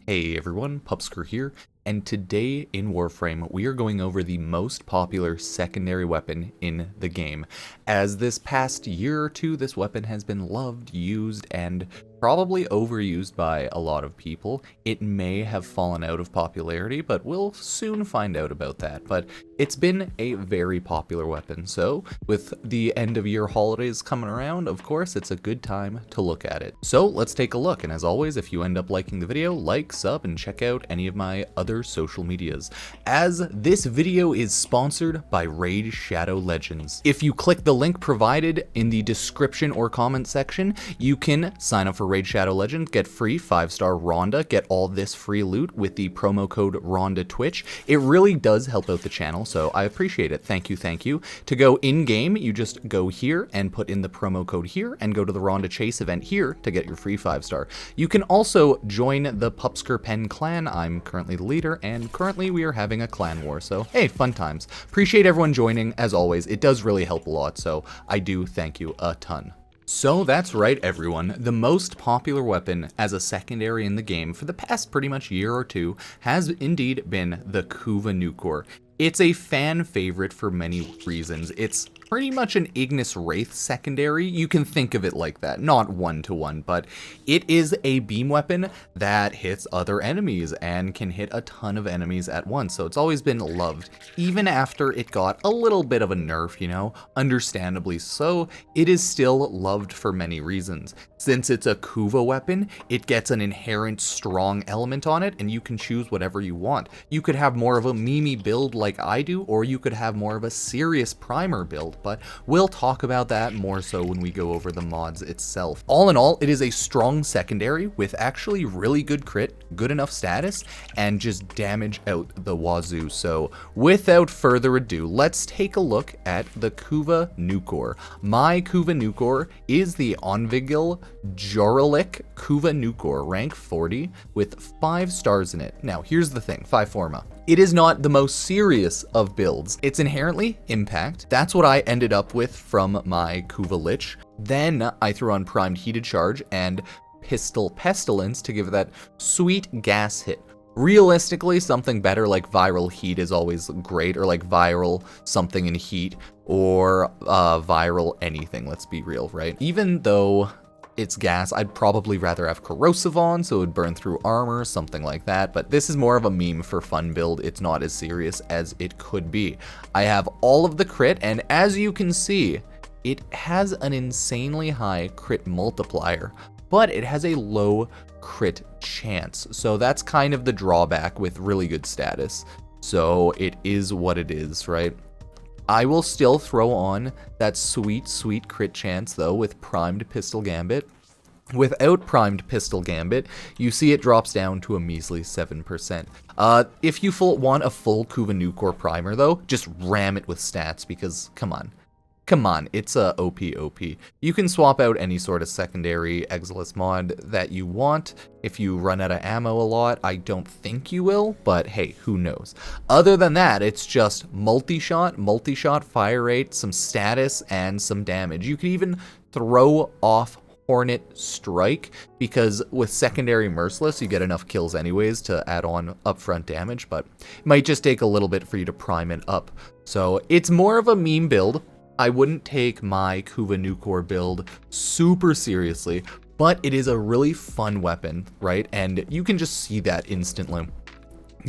Hey everyone, Pupsker here, and today in Warframe we are going over the most popular secondary weapon in the game. As this past year or two, this weapon has been loved, used, and probably overused by a lot of people. It may have fallen out of popularity, but we'll soon find out about that. But it's been a very popular weapon, so with the end of year holidays coming around, of course, it's a good time to look at it. So let's take a look, and as always, if you end up liking the video, like, sub, and check out any of my other social medias, as this video is sponsored by Raid Shadow Legends. If you click the link provided in the description or comment section, you can sign up for Raid Shadow Legends, get free 5-star Rhonda, get all this free loot with the promo code Rhonda Twitch. It really does help out the channel, so I appreciate it. Thank you, thank you. To go in-game, you just go here and put in the promo code here and go to the Rhonda Chase event here to get your free 5-star. You can also join the Pupsker Pen clan. I'm currently the leader, and currently we are having a clan war, so hey, fun times. Appreciate everyone joining, as always. It does really help a lot, so I do thank you a ton. So that's right everyone, the most popular weapon as a secondary in the game for the past pretty much year or two has indeed been the Kuva Nukor. It's a fan favorite for many reasons. It's pretty much an Ignis Wraith secondary. You can think of it like that, not one-to-one, but it is a beam weapon that hits other enemies and can hit a ton of enemies at once, so it's always been loved. Even after it got a little bit of a nerf, you know, understandably so, it is still loved for many reasons. Since it's a Kuva weapon, it gets an inherent strong element on it, and you can choose whatever you want. You could have more of a memey build like I do, or you could have more of a serious primer build, but we'll talk about that more so when we go over the mods itself. All in all, it is a strong secondary with actually really good crit, good enough status, and just damage out the wazoo. So without further ado, let's take a look at the Kuva Nukor. My Kuva Nukor is the Onvigil Joralik Kuva Nukor, rank 40, with 5 stars in it. Now here's the thing, 5 forma. It is not the most serious of builds. It's inherently impact. That's what I ended up with from my Kuva Lich. Then I threw on primed heated charge and pistol pestilence to give that sweet gas hit. Realistically, something better like viral heat is always great, or like viral something in heat, or viral anything, let's be real, right? Even though it's gas, I'd probably rather have corrosive on, so it would burn through armor, something like that, but this is more of a meme for fun build. It's not as serious as it could be. I have all of the crit, and as you can see, it has an insanely high crit multiplier, but it has a low crit chance, so that's kind of the drawback with really good status. So it is what it is, right? I will still throw on that sweet, sweet crit chance though with primed pistol gambit. Without primed pistol gambit, you see it drops down to a measly 7%. If you want a full Kuva Nukor primer though, just ram it with stats because come on, it's a OP. You can swap out any sort of secondary Exilus mod that you want. If you run out of ammo a lot, I don't think you will, but hey, who knows. Other than that, it's just multi-shot fire rate, some status, and some damage. You can even throw off Hornet Strike, because with secondary Merciless, you get enough kills anyways to add on upfront damage, but it might just take a little bit for you to prime it up. So it's more of a meme build. I wouldn't take my Kuva Nukor build super seriously, but it is a really fun weapon, right? And you can just see that instantly.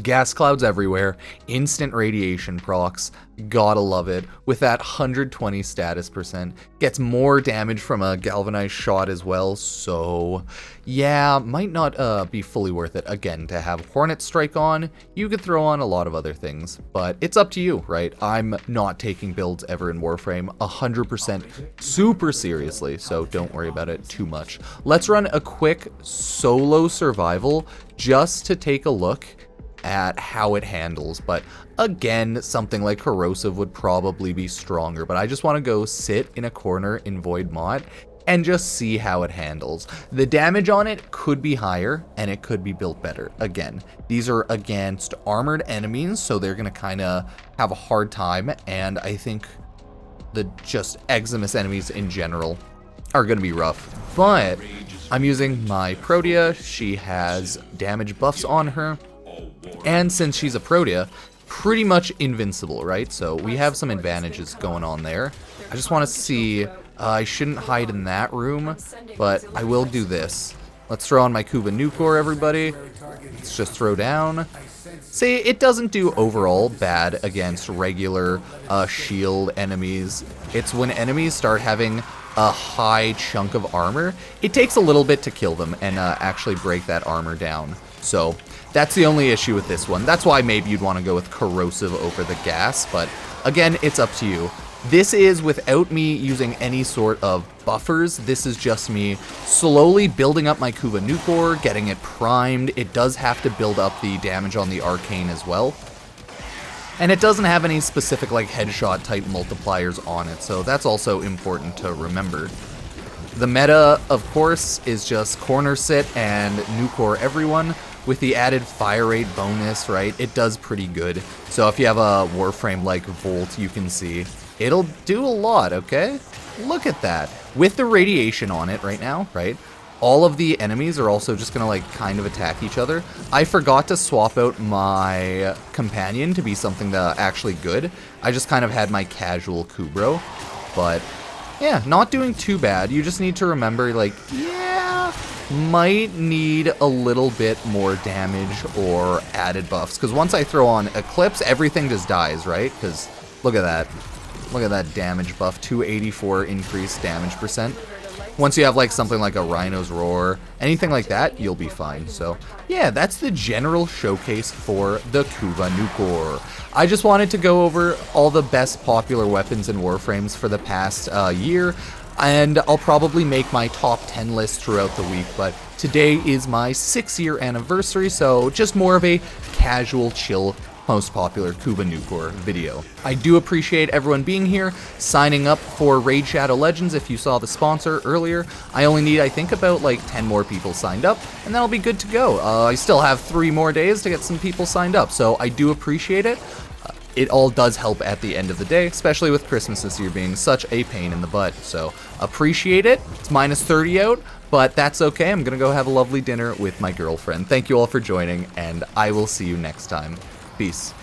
Gas clouds everywhere, instant radiation procs, gotta love it. With that 120 status percent, gets more damage from a galvanized shot as well, so yeah, might not be fully worth it. Again, to have Hornet Strike on, you could throw on a lot of other things, but it's up to you, right? I'm not taking builds ever in Warframe 100% super seriously, so don't worry about it too much. Let's run a quick solo survival just to take a look at how it handles, but again, something like corrosive would probably be stronger, but I just want to go sit in a corner in Void Mod and just see how it handles. The damage on it could be higher and it could be built better. Again, these are against armored enemies, so they're gonna kind of have a hard time, and I think the just Eximus enemies in general are gonna be rough, but I'm using my Protea. She has damage buffs on her. And since she's a Protea, pretty much invincible, right? So we have some advantages going on there. I just want to see, I shouldn't hide in that room, but I will do this. Let's throw on my Kuva Nukor, everybody. Let's just throw down. See, it doesn't do overall bad against regular shield enemies. It's when enemies start having a high chunk of armor, it takes a little bit to kill them and actually break that armor down. So that's the only issue with this one. That's why maybe you'd want to go with corrosive over the gas, but again, it's up to you. This is without me using any sort of buffers. This is just me slowly building up my Kuva Nukor, getting it primed. It does have to build up the damage on the arcane as well. And it doesn't have any specific like headshot type multipliers on it, so that's also important to remember. The meta, of course, is just corner sit and Nukor everyone with the added fire rate bonus, right? It does pretty good. So if you have a Warframe like Volt, you can see it'll do a lot, okay? Look at that. With the radiation on it right now, right? All of the enemies are also just gonna like kind of attack each other. I forgot to swap out my companion to be something that actually good. I just kind of had my casual Kubro, but yeah, not doing too bad. You just need to remember, like, yeah, might need a little bit more damage or added buffs. Because once I throw on Eclipse, everything just dies, right? Because look at that. Look at that damage buff, 284 increased damage percent. Once you have like something like a Rhino's Roar, anything like that, you'll be fine. So yeah, that's the general showcase for the Kuva Nukor. I just wanted to go over all the best popular weapons and Warframes for the past year, and I'll probably make my top 10 list throughout the week, but today is my 6-year anniversary, so just more of a casual, chill, most popular Kuva Nukor video. I do appreciate everyone being here, signing up for Raid Shadow Legends if you saw the sponsor earlier. I only need, I think, about like 10 more people signed up, and then I'll be good to go. I still have 3 more days to get some people signed up, so I do appreciate it. It all does help at the end of the day, especially with Christmas this year being such a pain in the butt. So appreciate it. It's minus 30 out, but that's okay. I'm gonna go have a lovely dinner with my girlfriend. Thank you all for joining, and I will see you next time. Peace.